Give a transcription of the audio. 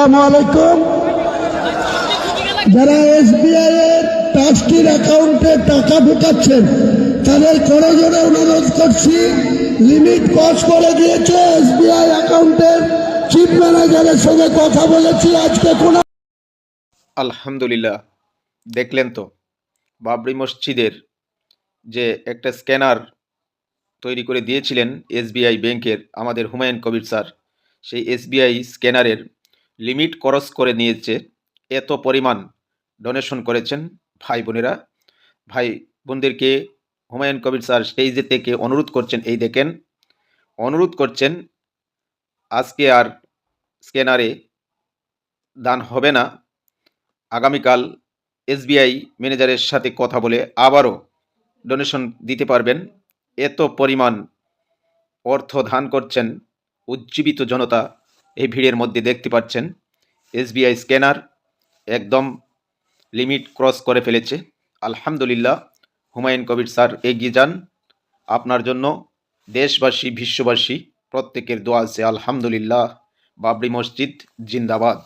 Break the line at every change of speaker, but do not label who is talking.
আসসালামু আলাইকুম। যারা এসবিআই এর ট্রাস্টির অ্যাকাউন্টে টাকা ঢুকাচ্ছেন তাদের করজোড়ে অনুরোধ করছি, লিমিট ক্রস করে গিয়েছে। এসবিআই অ্যাকাউন্টের চিফ ম্যানেজারের সঙ্গে কথা বলেছি আজকে। কোন
আলহামদুলিল্লাহ, দেখলেন তো বাবরি মসজিদের যে একটা স্ক্যানার তৈরি করে দিয়েছিলেন এসবিআই ব্যাংকের আমাদের হুমায়ুন কবির স্যার, সেই এসবিআই স্ক্যানারের লিমিট ক্রস করে নিয়েছে। এত পরিমাণ ডোনেশন করেছেন ভাই বোনেরা। ভাই বোনদেরকে হুমায়ুন কবির স্যার স্টেজে থেকে অনুরোধ করছেন, এই দেখেন, অনুরোধ করছেন আজকে আর স্ক্যানারে দান হবে না। আগামীকাল এসবিআই ম্যানেজারের সাথে কথা বলে আবারও ডোনেশন দিতে পারবেন। এত পরিমাণ অর্থ দান করছেন উজ্জীবিত জনতা, এই ভিড়ের মধ্যে দেখতে পাচ্ছেন। এসবিআই স্ক্যানার একদম লিমিট ক্রস করে ফেলেছে। আলহামদুলিল্লাহ, হুমায়ুন কবির স্যার এগিয়ে যান। আপনার জন্য দেশবাসী, বিশ্ববাসী প্রত্যেকের দোয়া আছে। আলহামদুলিল্লাহ। বাবরি মসজিদ জিন্দাবাদ।